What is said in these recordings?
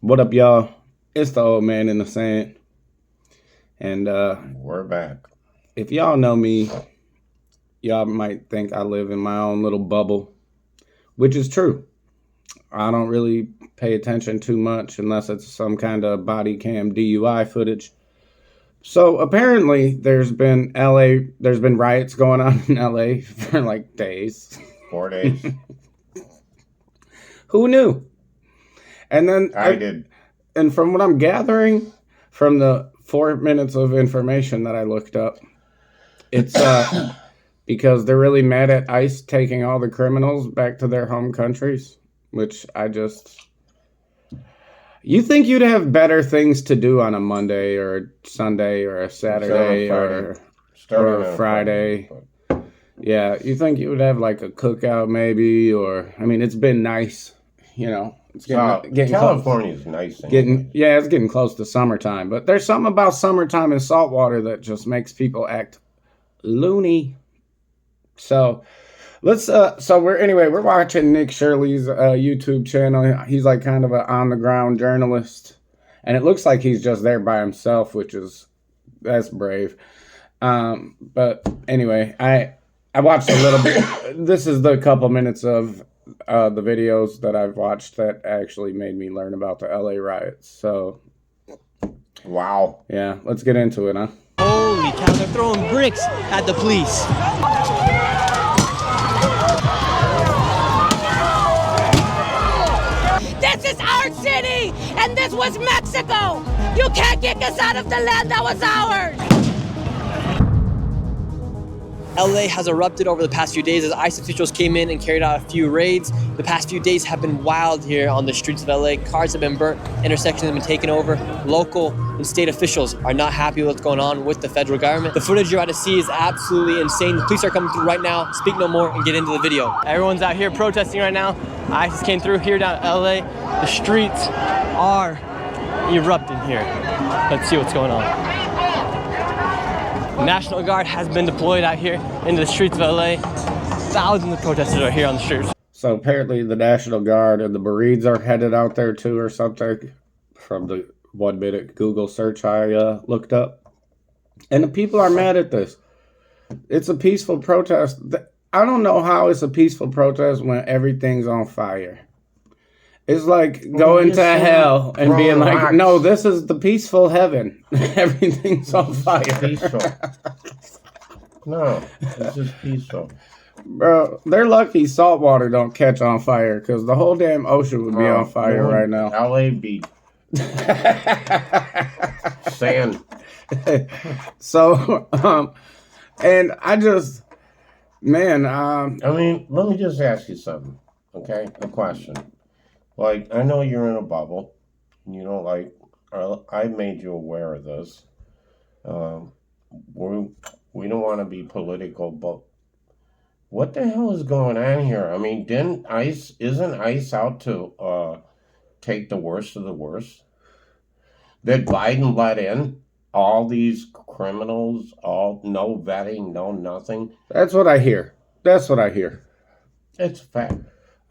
What up, y'all? It's the old man in the sand. And We're back. if y'all know me, y'all might think I live in my own little bubble, which is true. I don't really pay attention too much unless it's some kind of body cam DUI footage. So apparently there's been riots going on in LA for like days. 4 days. Who knew? And then I did. And from what I'm gathering from the 4 minutes of information that I looked up, it's because they're really mad at ICE taking all the criminals back to their home countries, which you think you'd have better things to do on a Monday or a Sunday or a Saturday or a Friday. Yeah, you think you would have like a cookout maybe, or I mean, it's been nice, you know. It's getting California's nice. It's getting close to summertime, but there's something about summertime and saltwater that just makes people act loony. So we're watching Nick Shirley's YouTube channel. He's like kind of an on the ground journalist, and it looks like he's just there by himself, that's brave. But anyway, I watched a little bit. This is the couple minutes of the videos that I've watched that actually made me learn about the LA riots. So, wow. Yeah, let's get into it, huh? Holy cow, they're throwing bricks at the police. This is our city, and this was Mexico. You can't kick us out of the land that was ours. LA has erupted over the past few days as ICE officials came in and carried out a few raids. The past few days have been wild here on the streets of LA. Cars have been burnt, intersections have been taken over. Local and state officials are not happy with what's going on with the federal government. The footage you're about to see is absolutely insane. The police are coming through right now. Speak no more and get into the video. Everyone's out here protesting right now. ISIS came through here down at LA. The streets are erupting here. Let's see what's going on. The National Guard has been deployed out here into the streets of LA. Thousands of protesters are here on the streets. So apparently the National Guard and the Marines are headed out there too or something from the 1 minute Google search I looked up. And the people are mad at this. It's a peaceful protest. I don't know how it's a peaceful protest when everything's on fire. It's like going to hell and being like, no, this is the peaceful heaven. Everything's on fire. Peaceful. No, it's just peaceful. Bro, they're lucky saltwater don't catch on fire because the whole damn ocean would be on fire right now. LA be sand. So, and I just, man. I mean, let me just ask you something, okay? A question. Like, I know you're in a bubble. You know, like, I made you aware of this. We don't want to be political, but what the hell is going on here? I mean, isn't ICE out to take the worst of the worst? That Biden let in all these criminals, no vetting, no nothing? That's what I hear. It's a fact.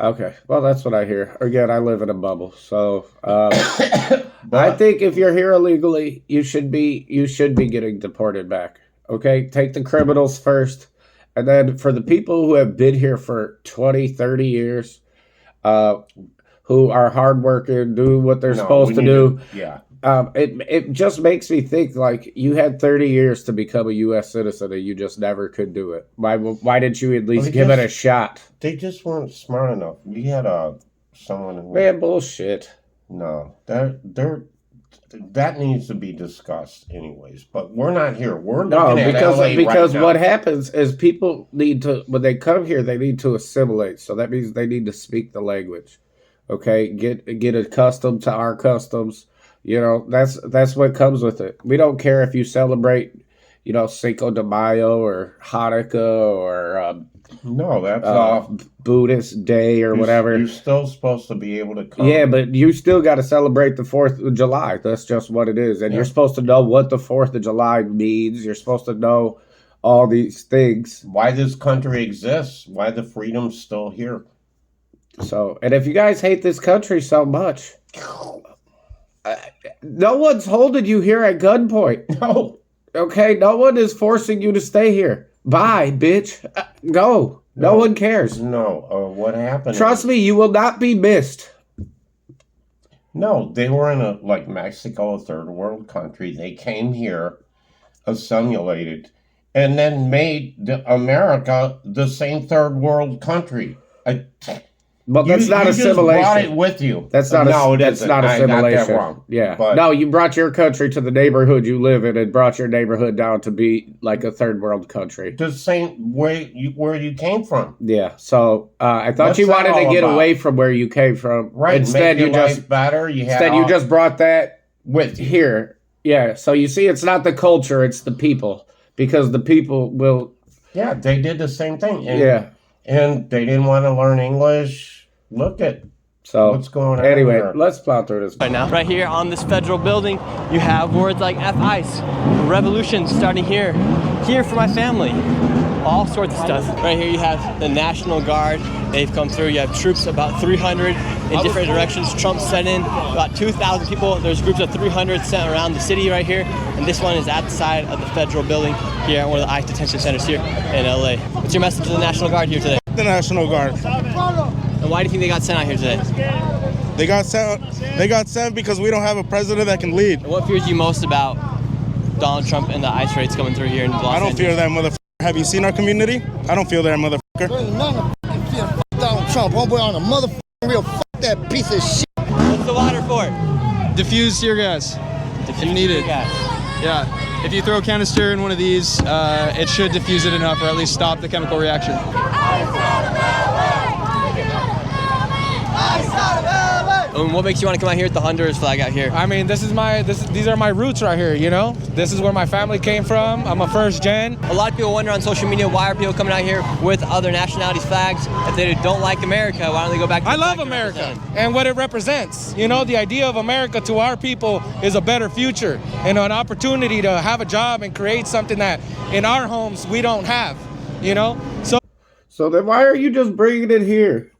Okay, well, that's what I hear. Again, I live in a bubble, so I think if you're here illegally, you should be getting deported back. Okay, take the criminals first, and then for the people who have been here for 20, 30 years, who are hardworking, do what they're supposed to do. It just makes me think like you had 30 years to become a U.S. citizen and you just never could do it. Why didn't you at least give it a shot? They just weren't smart enough. We had someone who... Man, bullshit. No, that needs to be discussed anyways. But we're not here. We're looking at LA because right what now. happens is people need to, when they come here, they need to assimilate. So that means they need to speak the language. Okay, get accustomed to our customs. You know, that's what comes with it. We don't care if you celebrate, you know, Cinco de Mayo or Hanukkah or no, that's Buddhist day or whatever. You're still supposed to be able to come. Yeah, but you still got to celebrate the 4th of July. That's just what it is. And you're supposed to know what the 4th of July means. You're supposed to know all these things. Why this country exists. Why the freedom's still here. So, and if you guys hate this country so much, No one's holding you here at gunpoint. No. Okay, no one is forcing you to stay here. Bye, bitch. Go. No one cares. No. What happened? Trust me, you will not be missed. No, they were in like Mexico, a third world country. They came here, assimilated, and then made America the same third world country. But that's not you assimilation. Just brought it with you. That's not. That's not assimilation. I got that wrong. Yeah. But, no, you brought your country to the neighborhood you live in, and brought your neighborhood down to be like a third world country. The same way where you came from. Yeah. So I thought What's you wanted that to all get about? away from where you came from. Right. Instead, make you your just life better. You just brought that with you. here. Yeah. So you see, it's not the culture; it's the people, because the people will. Yeah, they did the same thing. And they didn't want to learn English. Look at what's going on. Anyway, here. let's plow through this. Right now, right here on this federal building, you have words like F-ICE, revolution starting here for my family, all sorts of stuff. Right here you have the National Guard. They've come through. You have troops, about 300 in different directions. Trump sent in about 2,000 people. There's groups of 300 sent around the city right here. And this one is outside of the federal building here at one of the ICE detention centers here in LA. What's your message to the National Guard here today? The National Guard. And why do you think they got sent out here today? They got sent because we don't have a president that can lead. And what fears you most about Donald Trump and the ICE raids coming through here in Los I don't Angeles? fear that motherfucker. Have you seen our community? I don't feel that motherfucker. There's none of fear Donald Trump. Homeboy on a motherfucking real that piece of shit. What's the water for? Diffuse tear gas. If you need it. Yeah. If you throw a canister in one of these, it should diffuse it enough, or at least stop the chemical reaction. And what makes you want to come out here with the Honduras flag out here? I mean, these are my roots right here, you know? This is where my family came from. I'm a first gen. A lot of people wonder on social media, why are people coming out here with other nationalities' flags? If they don't like America, why don't they go back to I the love flag America represent? and what it represents. You know, the idea of America to our people is a better future and an opportunity to have a job and create something that in our homes we don't have, you know? So then why are you just bringing it here?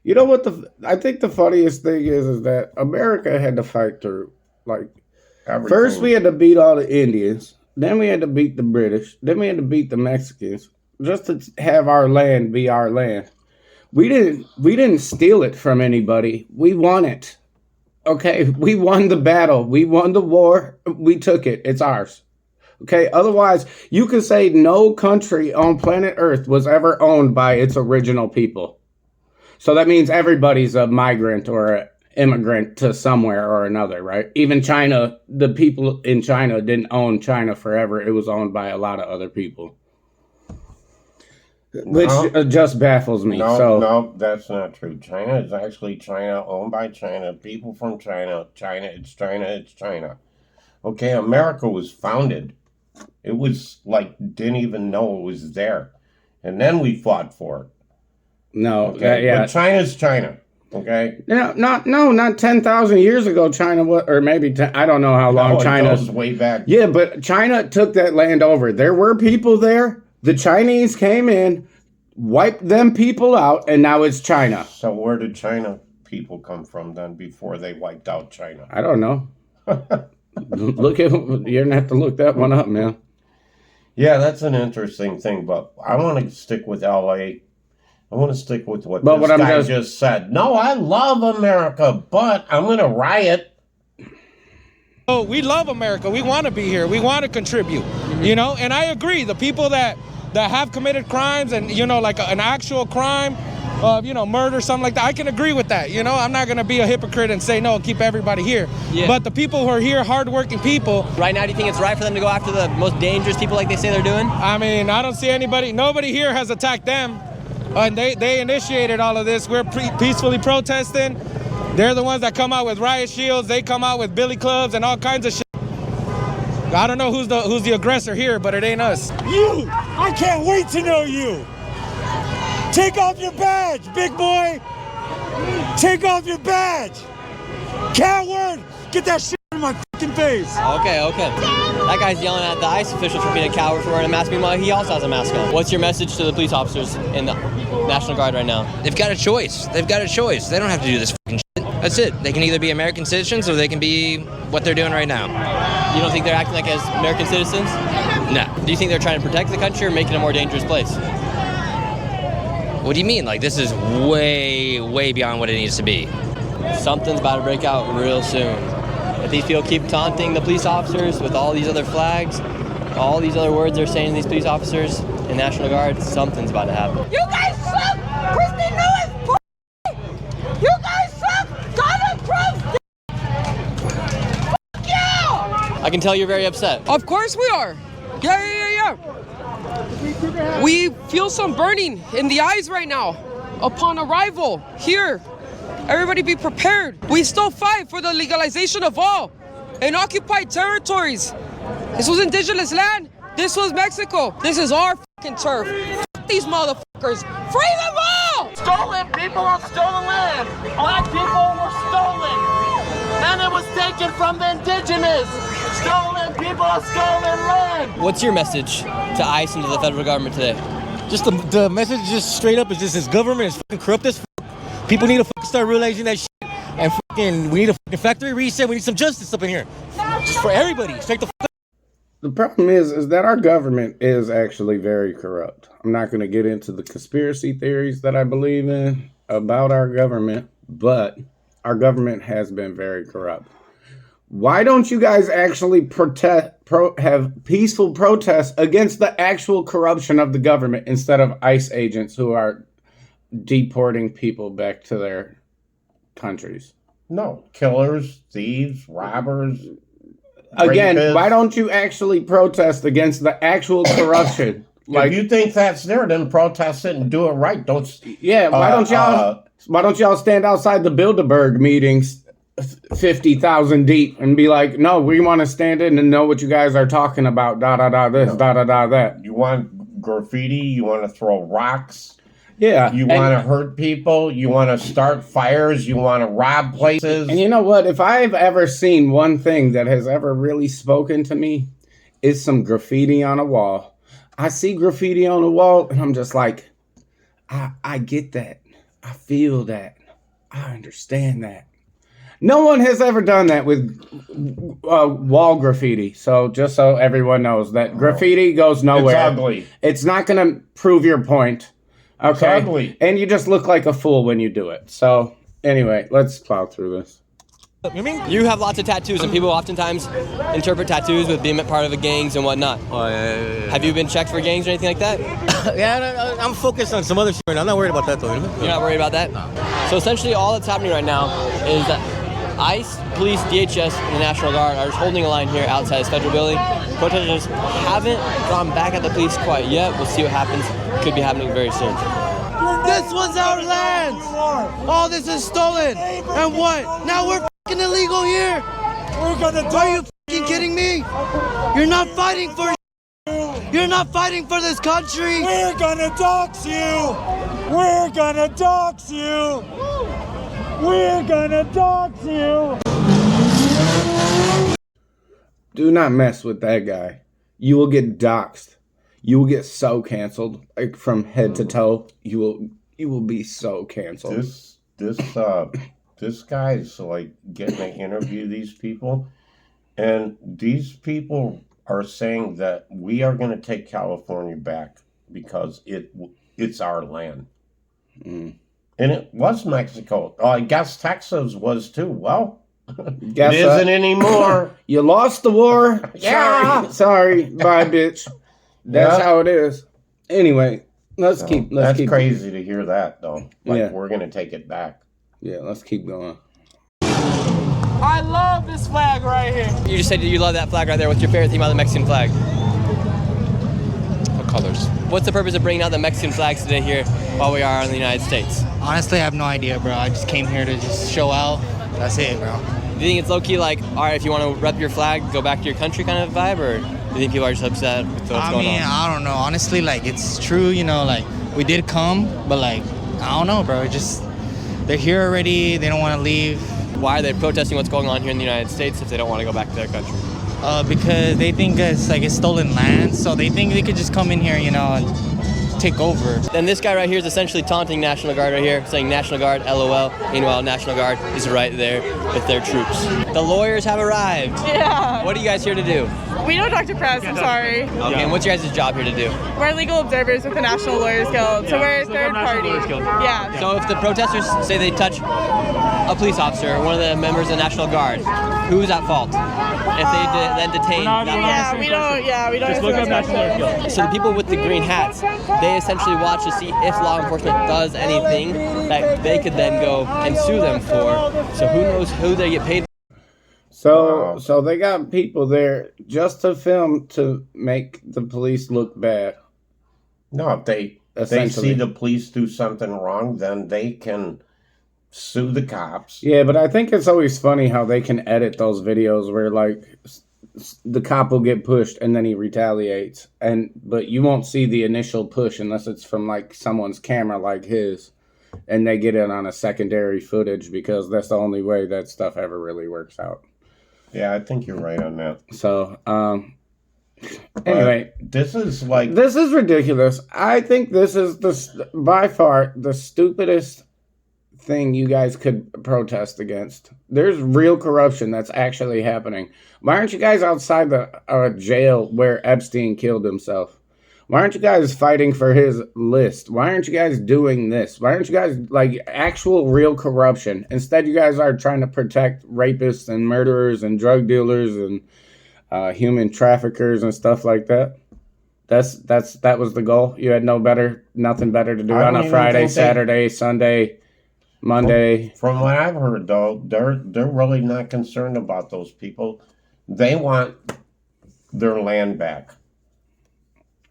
You know what I think the funniest thing is that America had to fight through. Like, Everything. first we had to beat all the Indians, then we had to beat the British, then we had to beat the Mexicans, just to have our land be our land. We didn't steal it from anybody. We won it. Okay, we won the battle. We won the war. We took it. It's ours. Okay, otherwise, you could say no country on planet Earth was ever owned by its original people. So that means everybody's a migrant or an immigrant to somewhere or another, right? Even China, the people in China didn't own China forever. It was owned by a lot of other people. Which just baffles me. No, that's not true. China is actually China, owned by China, people from China. It's China. Okay, America was founded. It was like, didn't even know it was there. And then we fought for it. No, Okay, yeah. but China's China. Okay. Not 10,000 years ago. China was, or maybe I don't know how long China goes way back. Yeah, but China took that land over. There were people there. The Chinese came in, wiped them people out, and now it's China. So where did China people come from then before they wiped out China? I don't know. You're gonna have to look that one up, man. Yeah, that's an interesting thing, but I want to stick with LA. I want to stick with what But this what I'm guy just said. No, I love America, but I'm going to riot. So we love America. We want to be here. We want to contribute, you know? And I agree. The people that have committed crimes and, you know, like an actual crime of, you know, murder, something like that, I can agree with that. You know, I'm not going to be a hypocrite and say, no, keep everybody here. Yeah. But the people who are here, hardworking people. Right now, do you think it's right for them to go after the most dangerous people like they say they're doing? I mean, I don't see nobody here has attacked them. And they initiated all of this. We're peacefully protesting. They're the ones that come out with riot shields. They come out with billy clubs and all kinds of shit. I don't know who's the aggressor here, but it ain't us. You! I can't wait to know you! Take off your badge, big boy! Take off your badge! Coward! Get that shit in my fucking face! Okay. That guy's yelling at the ICE officials for being a coward for wearing a mask. Meanwhile, he also has a mask on. What's your message to the police officers in the National Guard right now? They've got a choice. They don't have to do this fucking shit. That's it. They can either be American citizens or they can be what they're doing right now. You don't think they're acting like as American citizens? No. Do you think they're trying to protect the country or make it a more dangerous place? What do you mean? Like, this is way, way beyond what it needs to be. Something's about to break out real soon. If these people keep taunting the police officers with all these other flags, all these other words they're saying to these police officers and National Guard, something's about to happen. You guys suck! Christy Lewis, you guys suck! Donald Trump, fuck you! I can tell you're very upset. Of course we are. Yeah. We feel some burning in the eyes right now upon arrival here. Everybody be prepared. We still fight for the legalization of all in occupied territories. This was indigenous land. This was Mexico. This is our fucking turf. Fuck these motherfuckers. Free them all! Stolen people on stolen land. Black people were stolen. And it was taken from the indigenous. Stolen people on stolen land. What's your message to ICE and to the federal government today? Just the message just straight up is just this government is fucking corrupt as fuck. People need to fucking start realizing that shit. And fucking we need a fucking factory reset. We need some justice up in here. Just for everybody. Straight the fuck up. The problem is that our government is actually very corrupt. I'm not going to get into the conspiracy theories that I believe in about our government, but our government has been very corrupt. Why don't you guys actually have peaceful protests against the actual corruption of the government instead of ICE agents who are deporting people back to their countries? No, killers, thieves, robbers. Again, rapists. why don't you actually protest against the actual corruption? If you think that's there, then protest it and do it right. Don't. Yeah, why don't y'all stand outside the Bilderberg meetings, 50,000 deep, and be like, no, we want to stand in and know what you guys are talking about. Da da da this, da da da that. You want graffiti? You want to throw rocks? Yeah. You want to hurt people? You want to start fires? You want to rob places? And you know what? If I've ever seen one thing that has ever really spoken to me, is some graffiti on a wall. I see graffiti on a wall, and I'm just like, I get that. I feel that. I understand that. No one has ever done that with wall graffiti. So just so everyone knows that graffiti goes nowhere. It's ugly. It's not going to prove your point. Okay. It's ugly. And you just look like a fool when you do it. So anyway, let's plow through this. You have lots of tattoos, and people oftentimes interpret tattoos with being part of the gangs and whatnot. Oh, yeah. Have you been checked for gangs or anything like that? Yeah, I'm focused on some other shit. I'm not worried about that, though. You're not worried about that? No. So essentially all that's happening right now is that ICE, police, DHS, and the National Guard are just holding a line here outside this federal building. Protesters haven't gone back at the police quite yet. We'll see what happens. Could be happening very soon. This was our land. All this is stolen. And what? Now we're fucking illegal here. We're gonna Are you fucking kidding me? You're not fighting for. You're not fighting for this country. We're gonna dox you. We're gonna dox you. We're gonna dox you. Do not mess with that guy. You will get doxxed. You will get so canceled, like from head to toe. You will be so canceled. This guy's like getting to interview these people, and these people are saying that we are going to take California back because it's our land. And it was Mexico. I guess Texas was too. Well, it isn't anymore. You lost the war. Yeah. Sorry. Bye, bitch. That's how it is. Anyway, let's keep. That's crazy to hear that, though. Like, Yeah. we're going to take it back. Yeah, let's keep going. I love this flag right here. You just said you love that flag right there. What's your favorite thing about the Mexican flag? What colors? What's the purpose of bringing out the Mexican flags today here while we are in the United States? Honestly, I have no idea, bro. I just came here to just show out. That's it, bro. Do you think it's low-key like, all right, if you want to rep your flag, go back to your country kind of vibe, or do you think people are just upset with what's going on? I don't know. Honestly, like, it's true, you know, like, we did come, but, like, I don't know, bro. Just, they're here already. They don't want to leave. Why are they protesting what's going on here in the United States if they don't want to go back to their country? Because they think it's, like, it's stolen land, so they think they could just come in here, you know, and take over. Then this guy right here is essentially taunting National Guard right here, saying National Guard, LOL. Meanwhile, National Guard is right there with their troops. The lawyers have arrived. Yeah. What are you guys here to do? We don't talk to press, I'm sorry. Okay, and what's your guys' job here to do? We're legal observers with the National Lawyers Guild, so we're a third party. Yeah. So if the protesters say they touch a police officer, one of the members of the National Guard, who's at fault? If they then detain that We don't. Just look up National Lawyers Guild. So the people with the green hats, they essentially watch to see if law enforcement does anything that they could then go and sue them for. So who knows who they get paid. So they got people there just to film to make the police look bad. No, if they see the police do something wrong, then they can sue the cops. Yeah, but I think it's always funny how they can edit those videos where like the cop will get pushed and then he retaliates, but you won't see the initial push unless it's from like someone's camera like his, and they get it on a secondary footage because that's the only way that stuff ever really works out. Yeah, I think you're right on that. So, anyway, this is ridiculous. I think this is by far the stupidest thing you guys could protest against. There's real corruption that's actually happening. Why aren't you guys outside the jail where Epstein killed himself? Why aren't you guys fighting for his list? Why aren't you guys doing this? Why aren't you guys like actual real corruption? Instead, you guys are trying to protect rapists and murderers and drug dealers and human traffickers and stuff like that. That was the goal. You had nothing better to do on a Friday, Saturday, Sunday, Monday. From what I've heard, though, they're really not concerned about those people. They want their land back.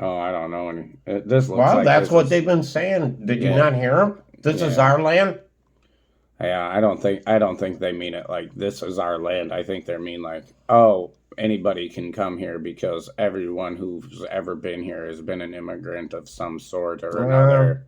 Oh, I don't know. This looks well, that's what they've been saying. Did you not hear them? This is our land. Yeah, I don't think they mean it like this is our land. I think they mean like, oh, anybody can come here because everyone who's ever been here has been an immigrant of some sort or another.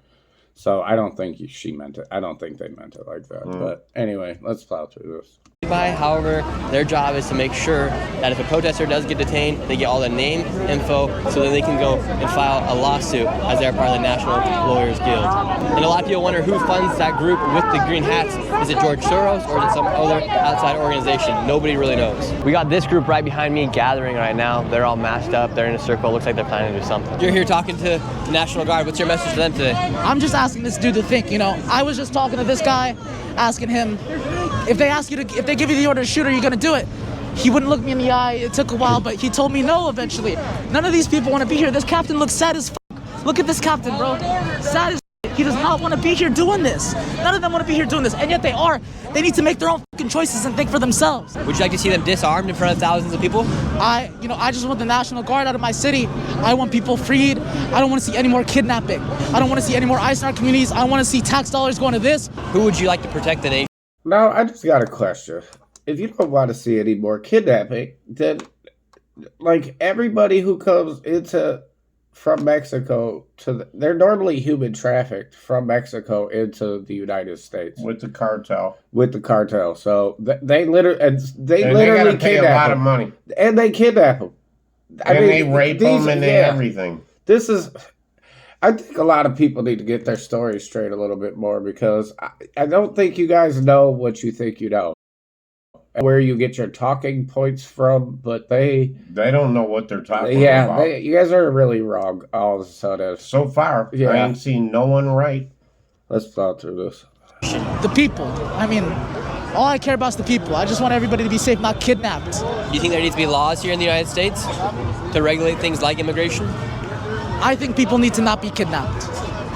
So I don't think she meant it. I don't think they meant it like that. But anyway, let's plow through this. However, their job is to make sure that if a protester does get detained, they get all the name, info, so that they can go and file a lawsuit as they're part of the National Lawyers Guild. And a lot of people wonder who funds that group with the green hats. Is it George Soros or is it some other outside organization? Nobody really knows. We got this group right behind me gathering right now. They're all masked up. They're in a circle. Looks like they're planning to do something. You're here talking to the National Guard. What's your message to them today? I'm just asking this dude to think. I was just talking to this guy, asking him if they give you the order to shoot, are you gonna do it? He wouldn't look me in the eye. It took a while, but he told me no eventually. None of these people want to be here. This captain looks sad as fuck. Look at this captain, bro. Sad as fuck. He does not want to be here doing this. None of them want to be here doing this, and yet they are. They need to make their own fucking choices and think for themselves. Would you like to see them disarmed in front of thousands of people? I just want the National Guard out of my city. I want people freed. I don't want to see any more kidnapping. I don't want to see any more ICE in our communities. I want to see tax dollars going to this. Who would you like to protect the nation? Now, I just got a question. If you don't want to see any more kidnapping, then, like, everybody who comes from Mexico they're normally human trafficked from Mexico into the United States. With the cartel. So they literally pay a lot of money. And they kidnap them. They rape them and everything. I think a lot of people need to get their stories straight a little bit more because I don't think you guys know what you think you know. Where you get your talking points from, but they don't know what they're talking about. Yeah, you guys are really wrong all of a sudden. So far, I ain't seen no one right. Let's plow through this. The people. All I care about is the people. I just want everybody to be safe, not kidnapped. Do you think there needs to be laws here in the United States to regulate things like immigration? I think people need to not be kidnapped.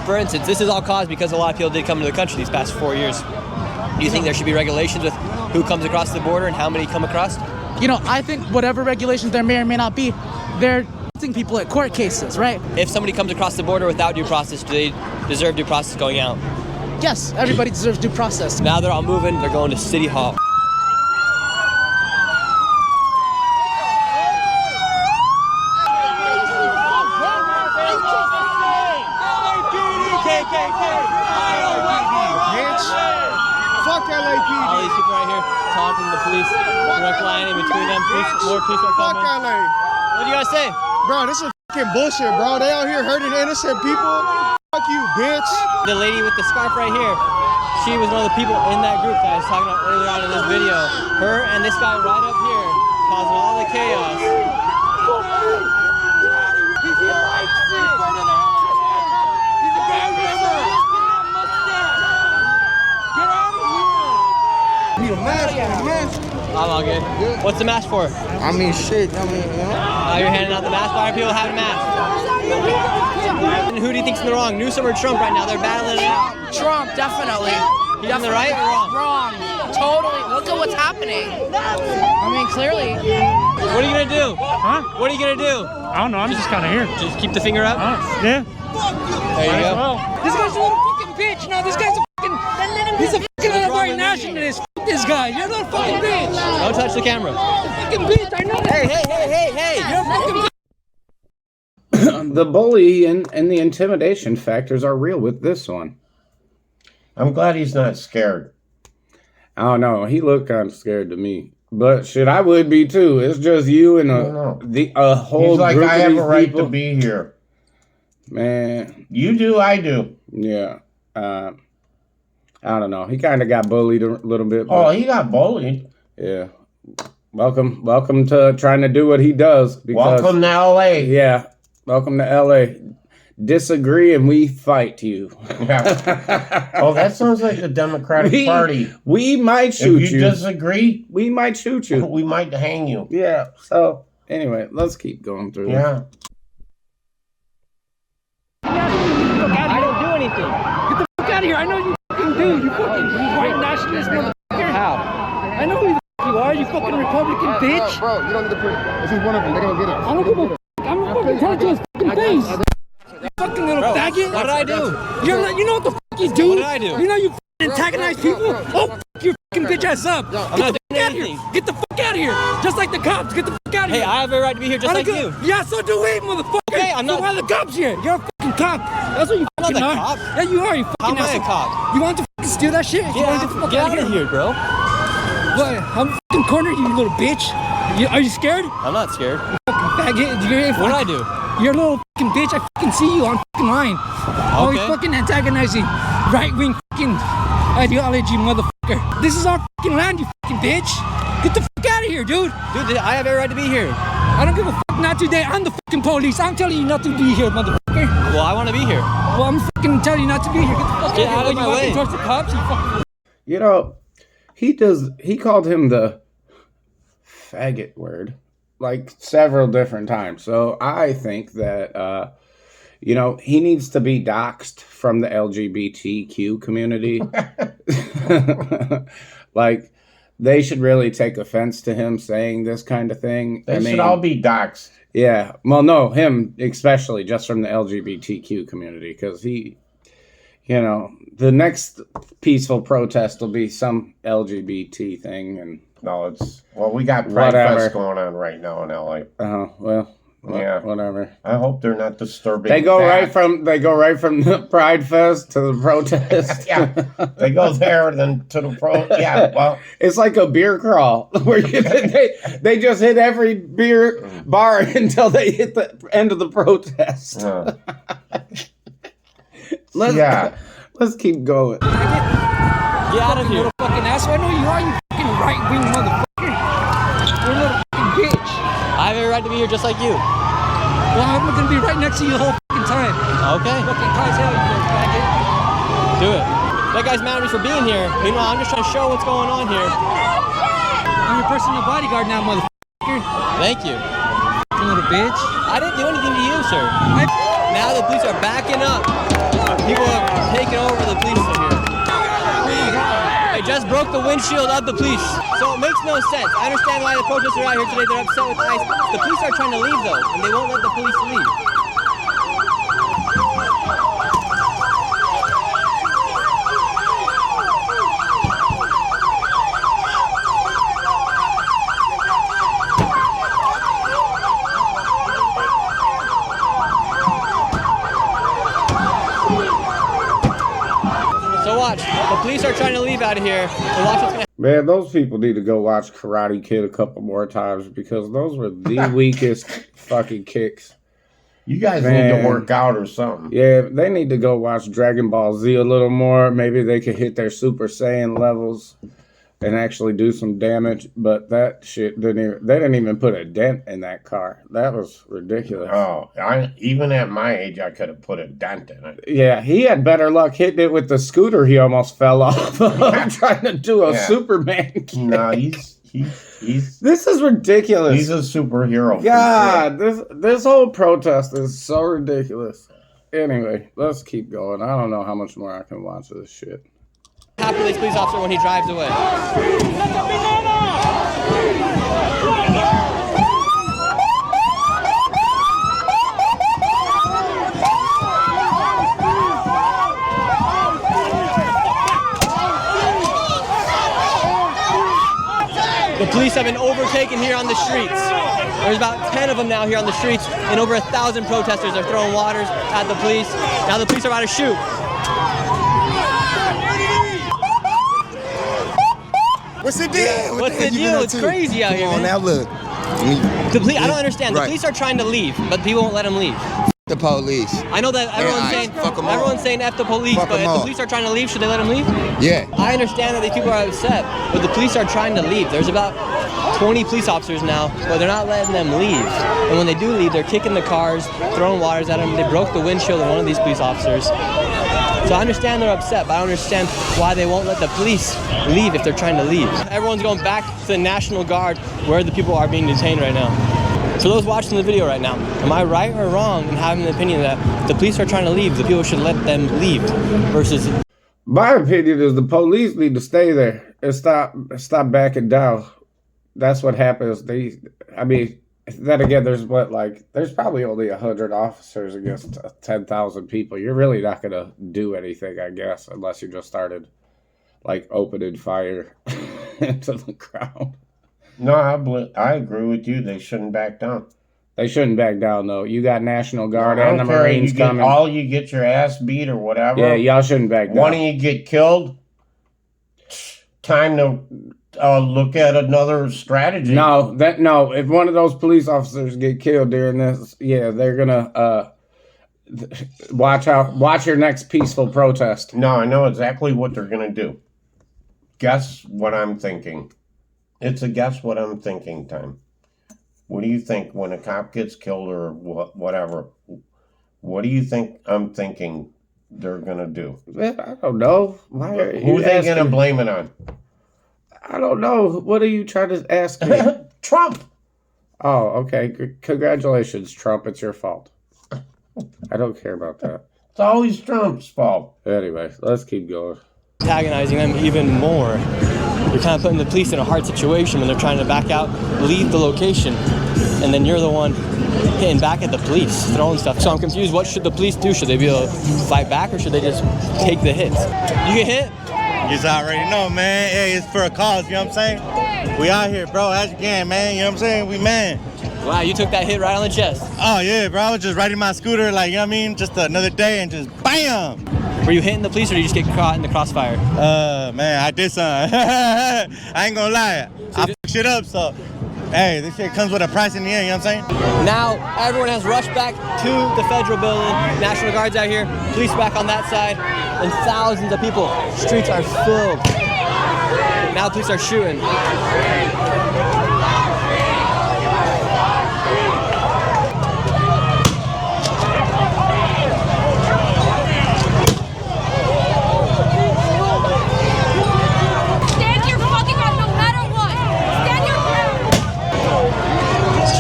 For instance, this is all caused because a lot of people did come to the country these past 4 years. Do you think there should be regulations with who comes across the border and how many come across? I think whatever regulations there may or may not be, they're putting people at court cases, right? If somebody comes across the border without due process, do they deserve due process going out? Yes, everybody deserves due process. Now they're all moving, they're going to City Hall. All these people right here taunting the police, direct line in between them. More police are coming. Fuck LA. What do you guys say? Bro, this is fucking bullshit, bro. They out here hurting innocent people. Fuck you, bitch. The lady with the scarf right here, she was one of the people in that group that I was talking about earlier on in this video. Her and this guy right up here causing all the chaos. Need a mask, I'm all good. What's the mask for? I mean, shit. I mean, you know. Oh, you're handing out the mask? Why are people having masks? And who do you think's in the wrong? Newsom or Trump right now? They're battling it out. Trump, definitely. He's on the right or wrong? Wrong. Totally. Look at what's happening. I mean, clearly. What are you gonna do? Huh? What are you gonna do? I don't know. I'm just kind of here. Just keep the finger up? Yeah. There you go. This guy's a little fucking bitch. No, this guy's a fucking. He's a fucking little white nationalist. Fuck this guy. You're a little fucking bitch. Don't touch the camera. Fucking bitch. I know that. Hey. You're a fucking bitch. The bully and the intimidation factors are real with this one. I'm glad he's not scared. I don't know. He looked kind of scared to me. But shit, I would be too. It's just you and a whole He's like, group I of have these a right people. to be here. Man. You do, I do. Yeah. I don't know. He kind of got bullied a little bit. Oh, he got bullied. Yeah. Welcome to trying to do what he does. Because, Welcome to LA. Yeah. Welcome to LA. Disagree and we fight you. Yeah. Oh, that sounds like the Democratic Party. We might shoot you. If you disagree, we might shoot you. We might hang you. Yeah. So anyway, let's keep going through. Yeah. I don't do anything. Get the fuck out of here. I know you fucking do. You fucking white nationalist motherfucker. How? I know who the fuck you are. You fucking Republican bitch. Bro, you don't need to put. This is one of them. They're gonna get us. I don't give a fuck. I'm gonna fucking tell it to his fucking face. You fucking little faggot. What did I do? You know what the fuck you do? What did I do? You know you fucking antagonize people? Oh, fuck your fucking bitch ass up. I'm not doing anything. Get the fuck out of here. Just like the cops. Get the fuck out of here. Hey, I have a right to be here just like you. Yeah, so do we, motherfucker. Okay, I'm not. So why are the cops here? You're a fucking cop. That's what you I'm fucking not are. the cop. Yeah, you are. You fucking How am I a asshole. cop? You want to fucking steal that shit? Get out of here, bro. What? I'm fucking cornered, you little bitch. Are you scared? I'm not scared. Fucking faggot. What did I do? You're a little fucking bitch. I fucking see you on fucking line. Always Okay. fucking antagonizing right-wing fucking ideology, motherfucker. This is our fucking land, you fucking bitch. Get the fuck out of here, dude. Dude, I have every right to be here. I don't give a fuck. Not today. I'm the fucking police. I'm telling you not to be here, motherfucker. Well, I want to be here. Well, I'm fucking telling you not to be here. Get the fuck Get out out of of my here. way. You towards the cops, you fucking... You know, he called him the faggot word like several different times. So I think that he needs to be doxxed from the LGBTQ community. Like they should really take offense to him saying this kind of thing. They should all be doxxed. Yeah. Well, no, him especially, just from the LGBTQ community, because he, the next peaceful protest will be some LGBT thing, and we got Pride Fest going on right now in LA. Whatever. I hope they're not disturbing. They go right from the Pride Fest to the protest. Yeah, they go there then to the pro. Yeah, well, it's like a beer crawl where they just hit every beer bar until they hit the end of the protest. Let's keep going. Get out of here. Little fucking asshole. I know you are, you fucking right-wing motherfucker. You're a little fucking bitch. I have every right to be here just like you. Well, I'm gonna be right next to you the whole fucking time. Okay. Fucking cause hell, you little faggot. Do it. That guy's mad at me for being here. Meanwhile, I'm just trying to show what's going on here. I'm your personal bodyguard now, motherfucker. Thank you. You little bitch. I didn't do anything to you, sir. Now the police are backing up. People have taken over the police here. They just broke the windshield of the police. So it makes no sense. I understand why the protesters are out here today. They're upset with ICE. The police are trying to leave, though, and they won't let the police leave. So watch. The police are trying to leave out of here. And watch what's going to Man, those people need to go watch Karate Kid a couple more times because those were the weakest fucking kicks. You guys need Man. to work out or something. Yeah, they need to go watch Dragon Ball Z a little more. Maybe they could hit their Super Saiyan levels and actually do some damage. But that shit they didn't even put a dent in that car. That was ridiculous. Oh, even at my age, I could have put a dent in it. Yeah, he had better luck hitting it with the scooter he almost fell off of trying to do a Superman kick. No, he's This is ridiculous. He's a superhero. God, this whole protest is so ridiculous. Anyway, let's keep going. I don't know how much more I can watch of this shit. Happy this police officer when he drives away. The police have been overtaken here on the streets. There's about 10 of them now here on the streets, and over 1,000 protesters are throwing waters at the police. Now the police are about to shoot. What's the deal? What's the deal? It's crazy out here, man. Now look. The police, I don't understand. The police are trying to leave, but people won't let them leave. The police. I know that everyone's saying F the police, Fuck but them if the all. police are trying to leave, should they let them leave? Yeah. I understand that these people are upset, but the police are trying to leave. There's about 20 police officers now, but they're not letting them leave. And when they do leave, they're kicking the cars, throwing waters at them. They broke the windshield of one of these police officers. So I understand they're upset, but I don't understand why they won't let the police leave if they're trying to leave. Everyone's going back to the National Guard where the people are being detained right now. So those watching the video right now, am I right or wrong in having the opinion that if the police are trying to leave, the people should let them leave versus... My opinion is the police need to stay there and stop backing down. That's what happens. Then again, there's probably only 100 officers against 10,000 people. You're really not gonna do anything, I guess, unless you just started opening fire into the crowd. No, I agree with you. They shouldn't back down. They shouldn't back down though. You got National Guard I and the don't care, Marines coming. You get your ass beat or whatever. Yeah, y'all shouldn't back down. One of you get killed. Time to look at another strategy. No. If one of those police officers get killed during this, yeah, they're gonna watch out. Watch your next peaceful protest. No, I know exactly what they're gonna do. Guess what I'm thinking. It's a guess what I'm thinking time. What do you think when a cop gets killed or whatever? What do you think I'm thinking they're gonna do? I don't know. Why are Who are they gonna blame it on? I don't know. What are you trying to ask me? Trump. Oh, okay. Congratulations, Trump. It's your fault. I don't care about that. It's always Trump's fault. Anyway, let's keep going. Antagonizing them even more. You're kind of putting the police in a hard situation when they're trying to back out, leave the location, and then you're the one hitting back at the police, throwing stuff. So I'm confused. What should the police do? Should they be able to fight back, or should they just take the hits? You get hit? You just already know, man. Hey, it's for a cause, you know what I'm saying? We out here, bro, as you can, man. You know what I'm saying? We man. Wow, you took that hit right on the chest. Oh, yeah, bro. I was just riding my scooter, like, you know what I mean? Just another day and just BAM! Were you hitting the police or did you just get caught in the crossfire? Man, I did something. I ain't gonna lie. I fucked shit up, so hey, this shit comes with a price in the end, you know what I'm saying? Now, everyone has rushed back to the federal building. National Guard's out here, police back on that side, and thousands of people. Streets are filled. Now police are shooting.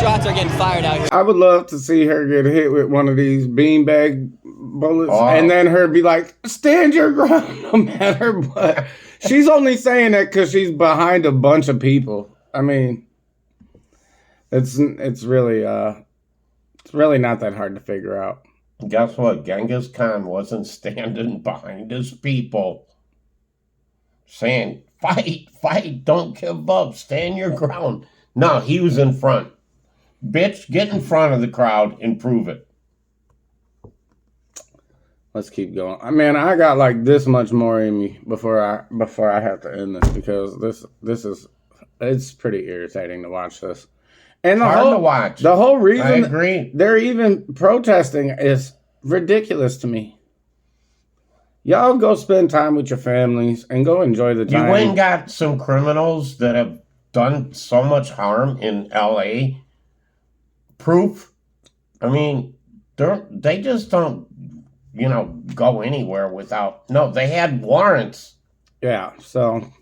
Shots are getting fired out here. I would love to see her get hit with one of these beanbag bullets and then her be like, stand your ground no matter what. She's only saying that because she's behind a bunch of people. I mean, it's really not that hard to figure out. Guess what? Genghis Khan wasn't standing behind his people saying, fight, don't give up, stand your ground. No, he was in front. Bitch, get in front of the crowd and prove it. Let's keep going. I mean, I got like this much more in me before I have to end this because it's pretty irritating to watch this. And hard to watch. The whole reason I agree. they're even protesting is ridiculous to me. Y'all go spend time with your families and go enjoy the time. You went and got some criminals that have done so much harm in LA. Proof. I mean, they just don't, go anywhere without. No, they had warrants. Yeah, so.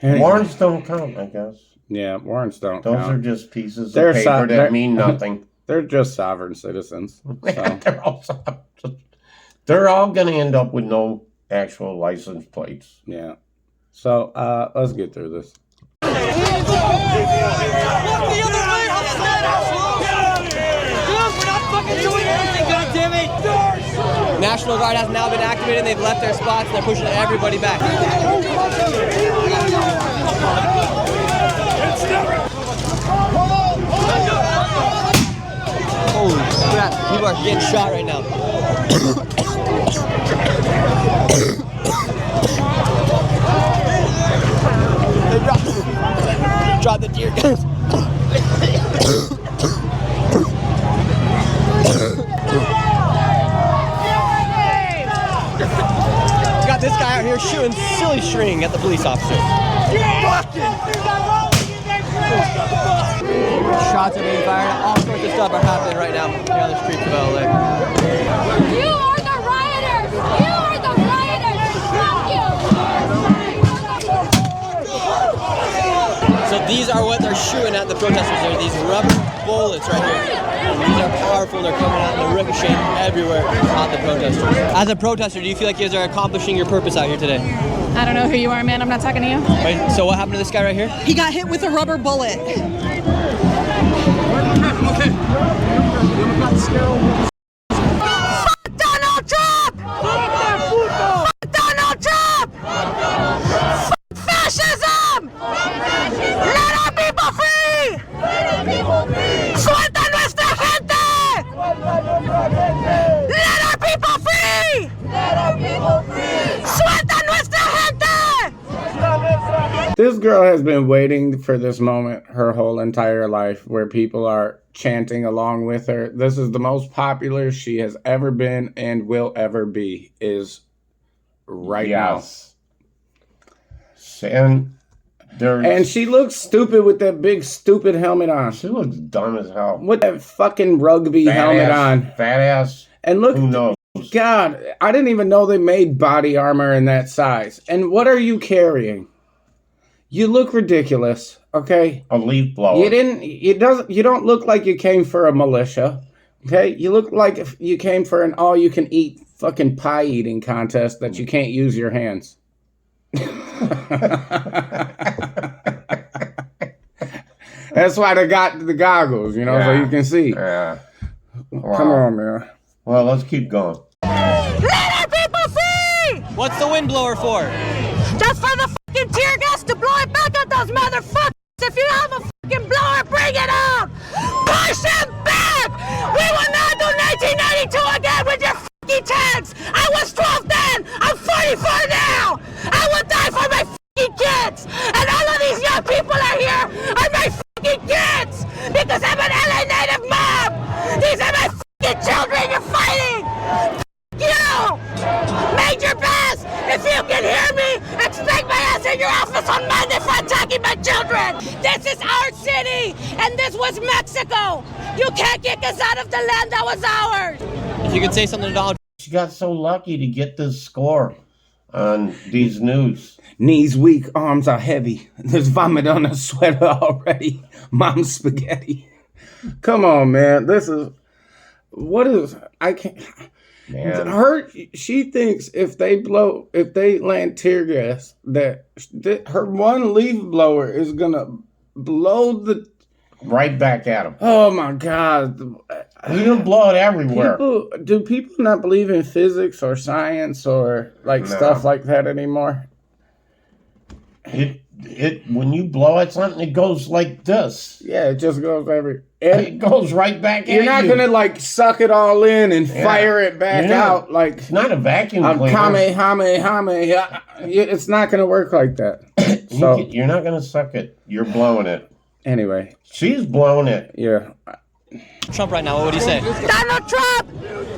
Warrants don't count, I guess. Yeah, warrants don't Those count. are just pieces of paper that mean nothing. They're just sovereign citizens. So. They're all going to end up with no actual license plates. Yeah. So let's get through this. National Guard has now been activated and they've left their spots and they're pushing everybody back. Holy crap, people are getting shot right now. They dropped the tear gas. Got this guy out here shooting silly string at the police officer. Shots are being fired. All sorts of stuff are happening right now here on the streets of LA. You are the rioters! You are the rioters! Fuck you! So these are what they're shooting at the protesters. There are these rubber bullets right here. These are powerful. They're coming out and they're ricocheting everywhere at the protesters. As a protester, do you feel like you guys are accomplishing your purpose out here today? I don't know who you are, man. I'm not talking to you. Right, so what happened to this guy right here? He got hit with a rubber bullet. Fuck Donald Trump! Fuck Donald Trump! Fuck fascism! Let our people free! ¡Suelta nuestra gente! Let our people free! ¡Suelta nuestra gente! This girl has been waiting for this moment her whole entire life where people are chanting along with her. This is the most popular she has ever been and will ever be is right now. And she looks stupid with that big stupid helmet on. She looks dumb as hell. With that fucking rugby helmet on. Fat ass. And look, who knows? God, I didn't even know they made body armor in that size. And what are you carrying? You look ridiculous, okay? A leaf blower. You don't look like you came for a militia, okay? You look like if you came for an all-you-can-eat fucking pie eating contest that you can't use your hands. That's why they got the goggles, so you can see. Yeah. Wow. Come on, man. Well, let's keep going. Let our people free! What's the windblower for? Just for the fucking tear gas to blow it back at those motherfuckers! If you have a fucking blower, bring it out! Push them back! We will not do 1992 again with your fucking tanks! I was 12 then! I'm 44 now! I will die for my fucking kids! And all of these young people are here are my fucking kids! Because I'm an LA native mom! These are my fucking children you're fighting! You! Major Bass, if you can hear me, expect my ass in your office on Monday for attacking my children! This is our city, and this was Mexico! You can't kick us out of the land that was ours! If you could say something to Donald. She got so lucky to get this score on these news. Knees weak, arms are heavy. There's vomit on her sweater already. Mom's spaghetti. Come on, man. I can't. Man. She thinks if they land tear gas, that her one leaf blower is gonna blow the right back at them. Oh my God! We don't blow it everywhere. Do people not believe in physics or science or stuff like that anymore? When you blow at something, it goes like this. Yeah, it just goes it goes right back at you. You're not gonna suck it all in and fire it back out like it's not a vacuum cleaner. It's not gonna work like that. So you're not gonna suck it. You're blowing it. Anyway, she's blown it. Yeah. Trump right now, what would you say? Donald Trump,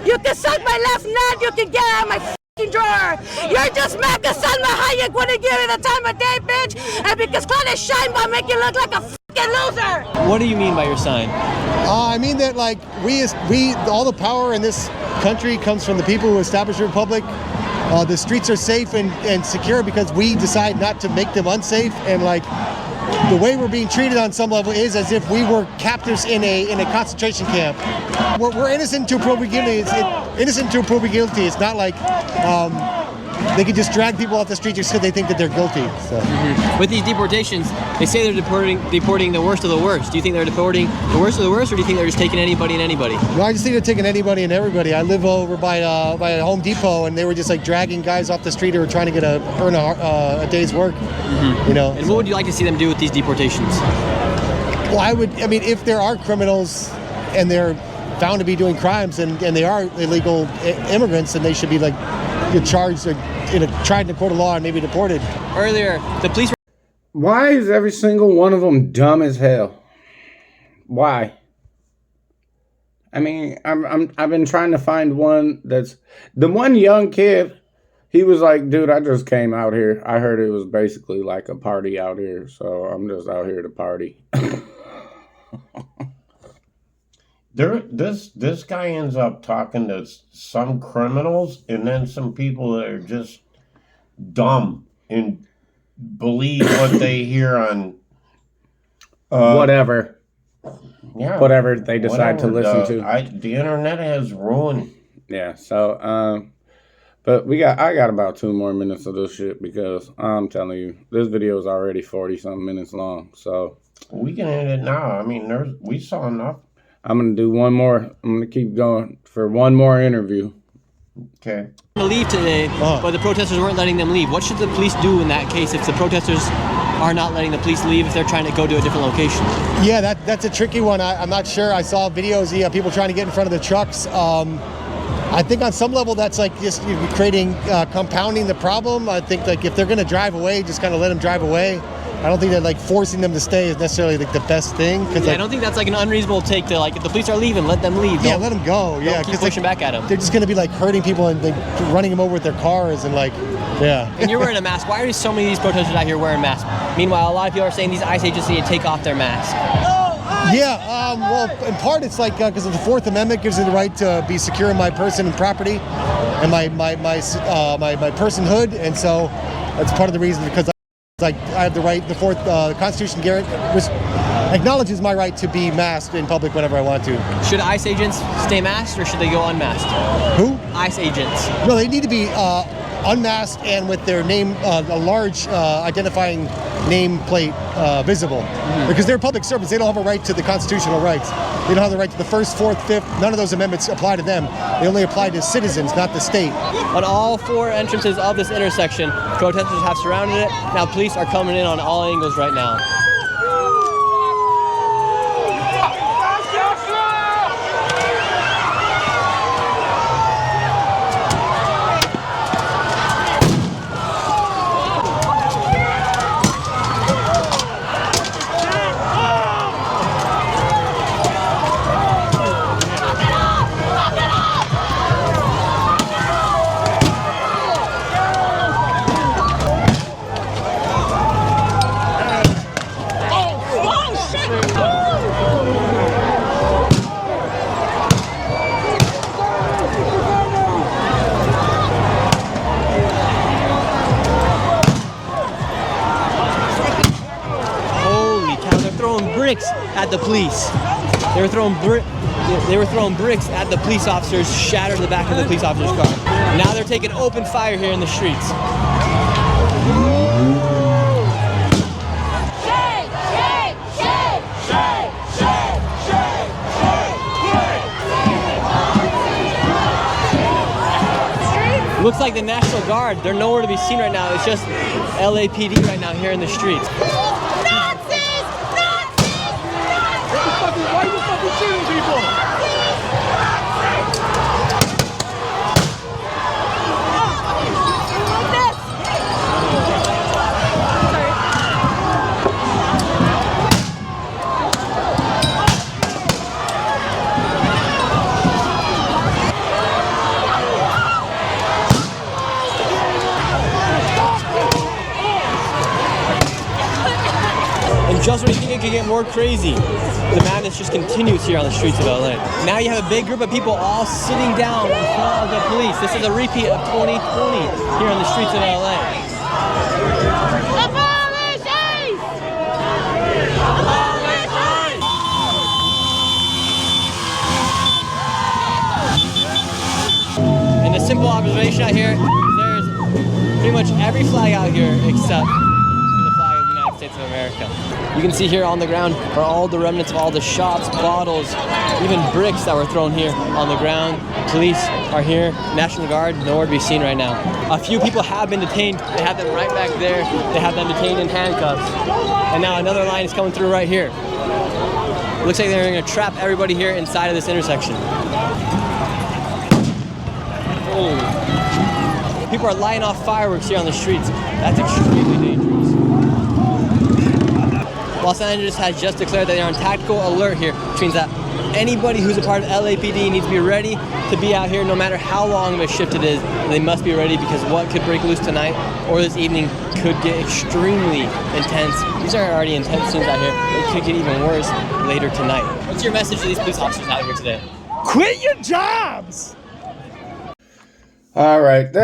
you can suck my left nut, you can get out of my f***ing drawer. You're just mad because Salma Hayek wouldn't give you the time of day, bitch, and because Claudia Sheinbaum make you look like a f***ing loser. What do you mean by your sign? I mean that like we all the power in this country comes from the people who established the republic. The streets are safe and secure because we decide not to make them unsafe, and like the way we're being treated on some level is as if we were captives in a concentration camp. We're innocent to prove guilty. Innocent to prove guilty. It's not like they can just drag people off the street just because they think that they're guilty. So. With these deportations, they say they're deporting the worst of the worst. Do you think they're deporting the worst of the worst, or do you think they're just taking anybody and anybody? No, I just think they're taking anybody and everybody. I live over by a Home Depot, and they were just like dragging guys off the street who were trying to earn a day's work. You know. And what would you like to see them do with these deportations? Well, I mean, if there are criminals and they're found to be doing crimes and they are illegal immigrants, then they should be like charged or tried in a court of law and maybe deported. Earlier, the police. Why is every single one of them dumb as hell? Why? I mean, I've been trying to find one that's the one young kid. He was like, dude, I just came out here. I heard it was basically like a party out here, so I'm just out here to party. This guy ends up talking to some criminals and then some people that are just dumb and believe what they hear on whatever. Yeah, whatever they decide to listen to. The internet has ruined. Yeah. So, but I got about 2 more minutes of this shit because I'm telling you, this video is already 40-something minutes long. So we can end it now. I mean, we saw enough. I'm going to do one more. I'm going to keep going for one more interview. Okay. To leave today, but the protesters weren't letting them leave. What should the police do in that case if the protesters are not letting the police leave if they're trying to go to a different location? Yeah, that's a tricky one. I'm not sure. I saw videos, people trying to get in front of the trucks. I think on some level that's like just compounding the problem. I think like if they're going to drive away, just kind of let them drive away. I don't think that like forcing them to stay is necessarily like the best thing. Yeah, I don't think that's like an unreasonable take to like if the police are leaving, let them leave. Yeah, let them go. Yeah, keep pushing back at them. They're just gonna be like hurting people and like running them over with their cars and like, yeah. And you're wearing a mask. Why are so many of these protesters out here wearing masks? Meanwhile, a lot of people are saying these ICE agents need to take off their mask. Yeah, well, in part it's like because of the Fourth Amendment gives me the right to be secure in my person and property and my personhood, and so that's part of the reason because I have the right. The Constitution acknowledges my right to be masked in public whenever I want to. Should ICE agents stay masked or should they go unmasked? Who? ICE agents. No, they need to be unmasked and with their name, a large identifying nameplate visible. Because they're public servants. They don't have a right to the constitutional rights. They don't have the right to the 1st, 4th, 5th. None of those amendments apply to them. They only apply to citizens, not the state. On all 4 entrances of this intersection, protesters have surrounded it. Now police are coming in on all angles right now. Bricks at the police. They were throwing bricks at the police officers, shattered the back of the police officer's car. Now they're taking open fire here in the streets. Looks like the National Guard, they're nowhere to be seen right now. It's just LAPD right now here in the streets. Why are you fucking shooting people? And just when you think it could get more crazy, the madness just continues here on the streets of LA. Now you have a big group of people all sitting down in front of the police. This is a repeat of 2020 here on the streets of LA. And a simple observation out here, there's pretty much every flag out here except the flag of the United States of America. You can see here on the ground are all the remnants of all the shots, bottles, even bricks that were thrown here on the ground. Police are here, National Guard, nowhere to be seen right now. A few people have been detained. They have them right back there. They have them detained in handcuffs. And now another line is coming through right here. Looks like they're gonna trap everybody here inside of this intersection. Oh. People are lighting off fireworks here on the streets. That's extremely dangerous. Los Angeles has just declared that they're on tactical alert here, which means that anybody who's a part of LAPD needs to be ready to be out here no matter how long of a shift it is. They must be ready because what could break loose tonight or this evening could get extremely intense. These are already intense scenes out here. It could get even worse later tonight. What's your message to these police officers out here today? Quit your jobs! All right,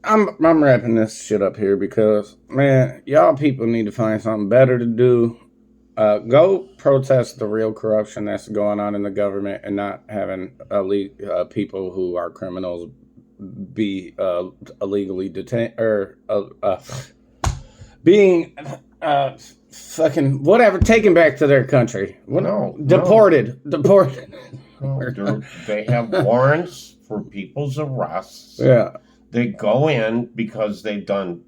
I'm wrapping this shit up here because, man, y'all people need to find something better to do. Go protest the real corruption that's going on in the government and not having people who are criminals be illegally detained or being fucking whatever taken back to their country. Deported. They have warrants for people's arrests. Yeah. They go in because they've done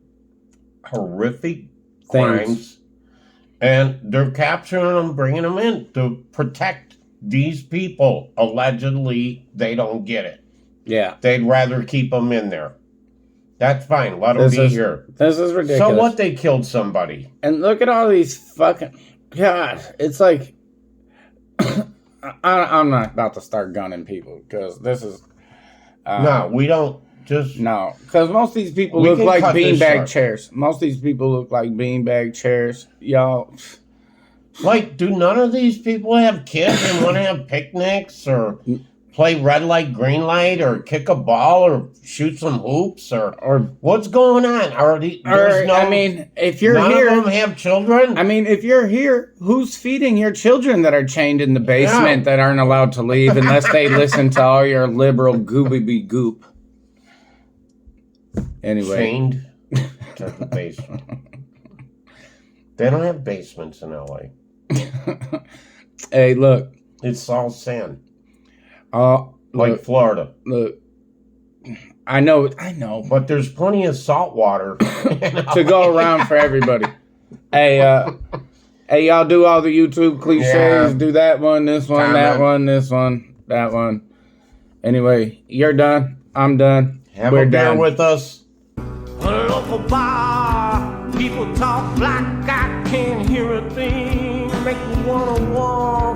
horrific crimes. And they're capturing them, bringing them in to protect these people. Allegedly, they don't get it. Yeah. They'd rather keep them in there. That's fine. Let them be here. This is ridiculous. So what? They killed somebody. And look at all these fucking... God, it's like... I'm not about to start gunning people because this is... no, we don't. No, because most of these people look like beanbag chairs. Most of these people look like beanbag chairs. Y'all. Like, do none of these people have kids and want to have picnics or play red light, green light, or kick a ball or shoot some hoops or what's going on? If you're none here, of them have children. I mean, if you're here, who's feeding your children that are chained in the basement that aren't allowed to leave unless they listen to all your liberal gooby goop? Anyway. Chained to the basement. They don't have basements in LA. Hey, look. It's all sand. Like Florida. Look. I know. But there's plenty of salt water to go around for everybody. Hey, y'all do all the YouTube cliches. Yeah. Do that one, this one, that one, this one, that one. Anyway, you're done. I'm done. We're done with us. A local bar, people talk like I can't hear a thing. Make me wanna walk.